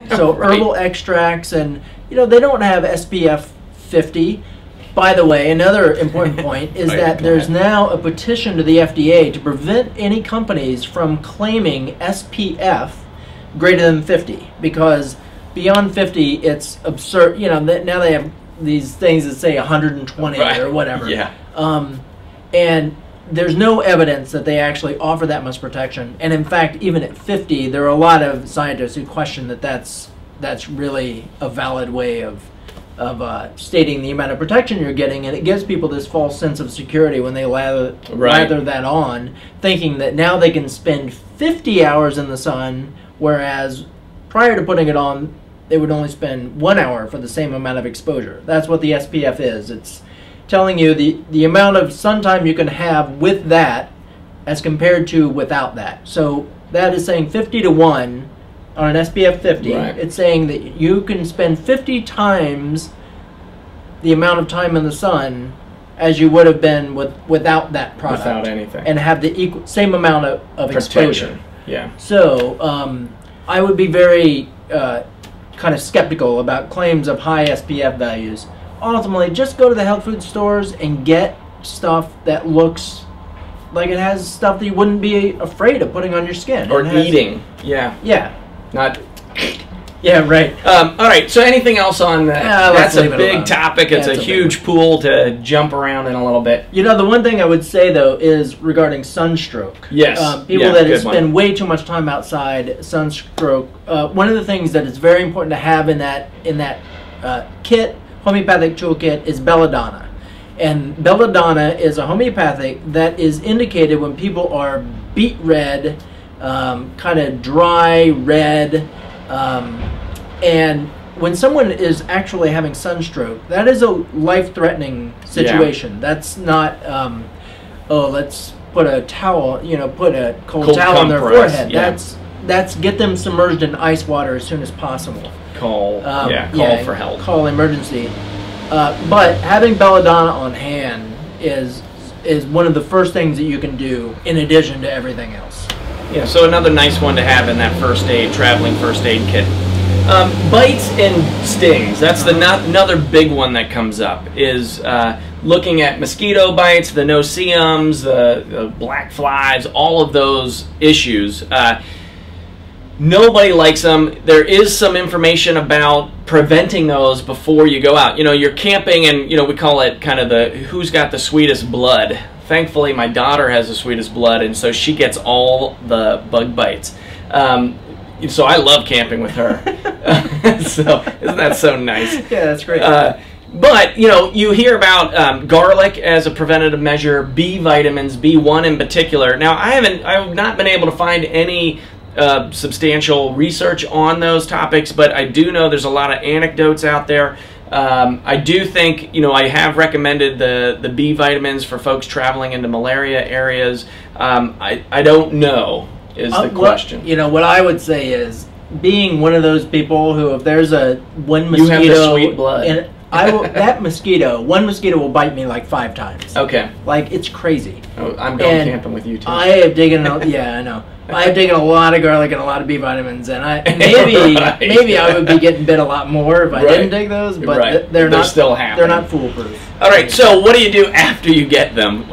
So Right. herbal extracts, and they don't have SPF 50. By the way, another important point is Right, that go there's ahead. now a petition to the FDA to prevent any companies from claiming SPF greater than 50, because beyond 50 it's absurd. Now they have these things that say 120 Right. or whatever. Yeah. And there's no evidence that they actually offer that much protection. And in fact, even at 50, there are a lot of scientists who question that that's really a valid way of stating the amount of protection you're getting, and it gives people this false sense of security when they lather that on, thinking that now they can spend 50 hours in the sun, whereas prior to putting it on, they would only spend 1 hour for the same amount of exposure. That's what the SPF is. It's telling you the amount of sun time you can have with that as compared to without that. So that is saying 50 to 1 on an SPF 50. Right. It's saying that you can spend 50 times the amount of time in the sun as you would have been without that product. Without anything. And have the same amount of exposure. Yeah. So I would be very kind of skeptical about claims of high SPF values. Ultimately, just go to the health food stores and get stuff that looks like it has stuff that you wouldn't be afraid of putting on your skin. Or eating. Yeah. Yeah. Not... Yeah, right. All right, so anything else on that? Let's That's a leave it big alone. topic. It's That's a a big huge pool to jump around in a little bit. The one thing I would say, though, is regarding sunstroke. Yes. People Yeah, that good spend one. way too much time outside, sunstroke. One of the things that is very important to have in that kit, homeopathic toolkit, is belladonna. And belladonna is a homeopathic that is indicated when people are beet red, kind of dry red, and when someone is actually having sunstroke, that is a life-threatening situation. That's not, let's put a towel, put a cold towel on their compress, forehead. yeah. That's get them submerged in ice water as soon as possible. Call for help. Call emergency. But having belladonna on hand is one of the first things that you can do in addition to everything else. Yeah, so another nice one to have in that traveling first aid kit. Bites and stings. That's another big one that comes up, is looking at mosquito bites, the no-see-ums, the black flies, all of those issues. Nobody likes them. There is some information about preventing those before you go out. You're camping and, we call it kind of the who's got the sweetest blood. Thankfully, my daughter has the sweetest blood, and so she gets all the bug bites. So I love camping with her. So isn't that so nice? Yeah, that's great. But, you hear about garlic as a preventative measure, B vitamins, B1 in particular. Now, I've not been able to find any substantial research on those topics, but I do know there's a lot of anecdotes out there. I do think, I have recommended the B vitamins for folks traveling into malaria areas. I don't know is the question. What I would say is, being one of those people who, if there's one mosquito, you have the sweet blood. And one mosquito will bite me like 5 times. Okay. Like, it's crazy. Oh, I'm going camping with you too. I have taken, yeah, I know. I have taken a lot of garlic and a lot of B vitamins, and maybe I would be getting bit a lot more if I didn't take those, but they're not still happening. They're not foolproof. All right, so what do you do after you get them?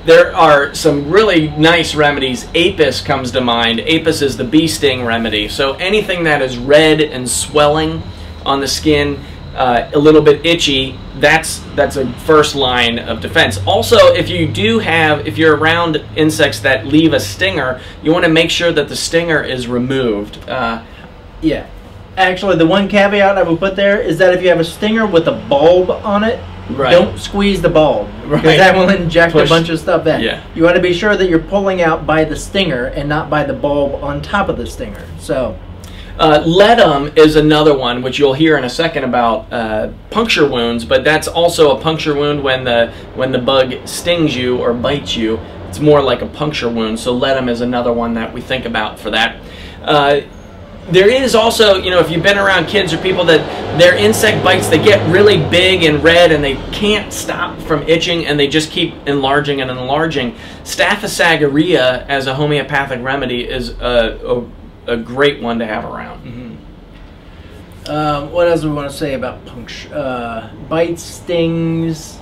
There are some really nice remedies. Apis comes to mind. Apis is the bee sting remedy. So anything that is red and swelling on the skin, a little bit itchy, that's a first line of defense. Also, if you're around insects that leave a stinger, you want to make sure that the stinger is removed. Yeah. Actually, the one caveat I would put there is that if you have a stinger with a bulb on it, don't squeeze the bulb, because that will inject a bunch of stuff in. Yeah. You want to be sure that you're pulling out by the stinger and not by the bulb on top of the stinger. So, Ledum is another one, which you'll hear in a second about puncture wounds, but that's also a puncture wound when the bug stings you or bites you. It's more like a puncture wound, so Ledum is another one that we think about for that. There is also, if you've been around kids or people that their insect bites, they get really big and red and they can't stop from itching and they just keep enlarging and enlarging. Staphysagarrhea as a homeopathic remedy is a great one to have around. Mm-hmm. What else do we want to say about puncture? Bites, stings.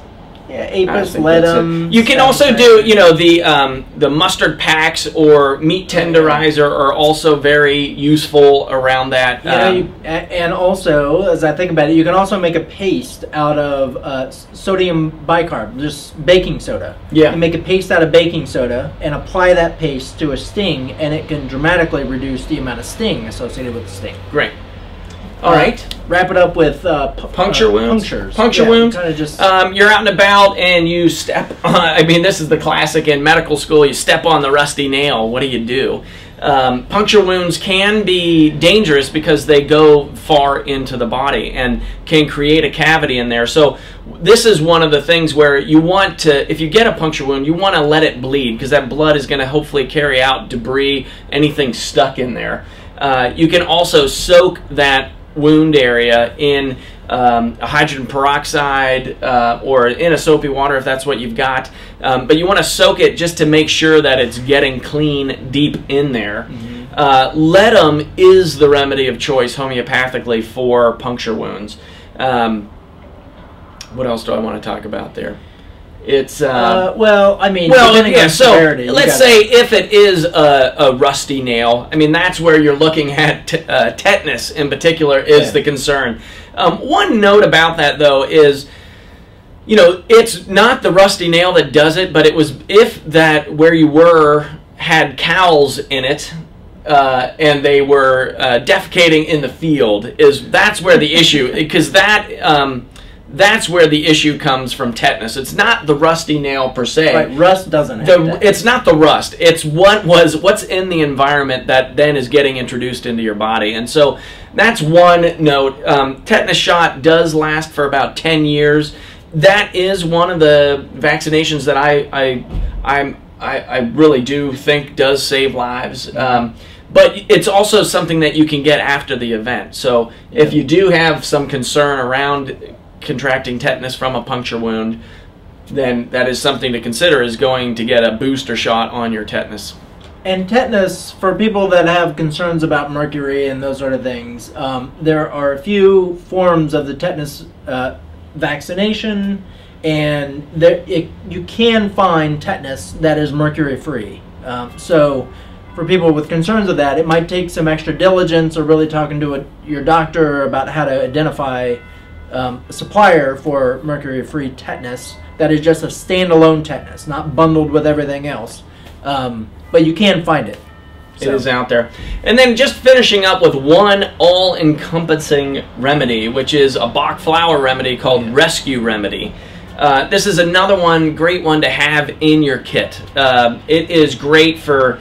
Yeah, apis, ledum. You can also do, you know, the mustard packs or meat tenderizer are also very useful around that. And also, as I think about it, you can also make a paste out of sodium bicarb, just baking soda. Yeah. You can make a paste out of baking soda and apply that paste to a sting, and it can dramatically reduce the amount of sting associated with the sting. Great. All right. Wrap it up with puncture wounds. Puncture wounds. Kind of just. You're out and about and you step on, I mean, this is the classic in medical school. You step on the rusty nail. What do? Puncture wounds can be dangerous because they go far into the body and can create a cavity in there. So this is one of the things where you want to, if you get a puncture wound, you want to let it bleed because that blood is going to hopefully carry out debris, anything stuck in there. You can also soak that wound area in a hydrogen peroxide or in a soapy water if that's what you've got. But you want to soak it just to make sure that it's getting clean deep in there. Mm-hmm. Ledum is the remedy of choice homeopathically for puncture wounds. What else do I want to talk about there? It's well, I mean, yeah. So let's say if it is a rusty nail, I mean that's where you're looking at tetanus in particular is the concern. One note about that though is, you know, it's not the rusty nail that does it, but it was if that where you were had cows in it. And they were defecating in the field. That's where the issue, because that's where the issue comes from tetanus. It's not the rusty nail per se. Right, rust doesn't have tetanus. It's not the rust. It's what's in the environment that then is getting introduced into your body. And so that's one note. Tetanus shot does last for about 10 years. That is one of the vaccinations that I really do think does save lives. But it's also something that you can get after the event. So if you do have some concern around contracting tetanus from a puncture wound, then that is something to consider, is going to get a booster shot on your tetanus. And tetanus, for people that have concerns about mercury and those sort of things, there are a few forms of the tetanus vaccination, and you can find tetanus that is mercury-free. So for people with concerns of that, it might take some extra diligence or really talking to your doctor about how to identify a supplier for mercury-free tetanus that is just a standalone tetanus, not bundled with everything else. But you can find it. It is out there. And then just finishing up with one all-encompassing remedy, which is a Bach flower remedy called Rescue Remedy. This is another great one to have in your kit. It is great for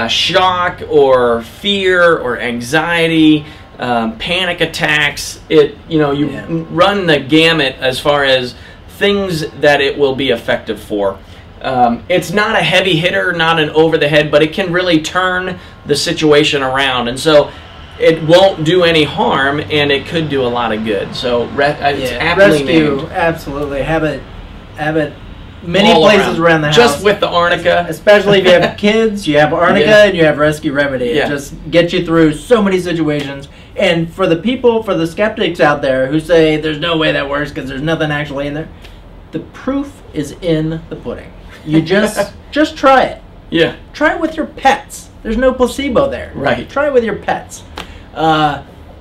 shock or fear or anxiety, panic attacks. You run the gamut as far as things that it will be effective for. It's not a heavy hitter, not an over the head, but it can really turn the situation around, and so it won't do any harm, and it could do a lot of good. So it's aptly Rescue, named. absolutely. Have it many all places around the house. Just with the arnica. Especially if you have kids, you have arnica and you have Rescue Remedy. It just gets you through so many situations. And for the skeptics out there who say there's no way that works because there's nothing actually in there, the proof is in the pudding. You just try it. Yeah. Try it with your pets. There's no placebo there. Right. Try it with your pets.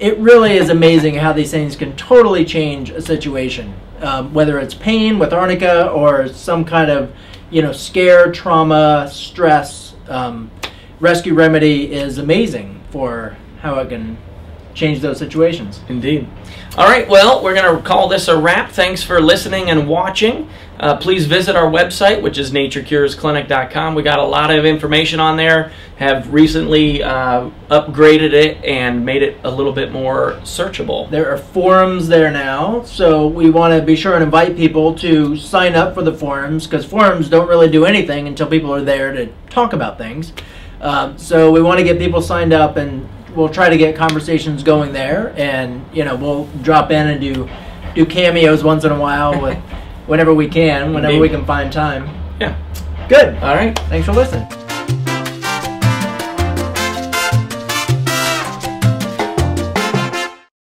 It really is amazing how these things can totally change a situation. Whether it's pain with arnica or some kind of, scare, trauma, stress. Rescue Remedy is amazing for how it can change those situations. Indeed. All right, well, we're going to call this a wrap. Thanks for listening and watching. Please visit our website, which is naturecuresclinic.com. We got a lot of information on there, have recently upgraded it and made it a little bit more searchable. There are forums there now, so we want to be sure and invite people to sign up for the forums, because forums don't really do anything until people are there to talk about things. So we want to get people signed up, and we'll try to get conversations going there, and we'll drop in and do cameos once in a while whenever we can, whenever we can find time. Yeah. Good. All right. Thanks for listening.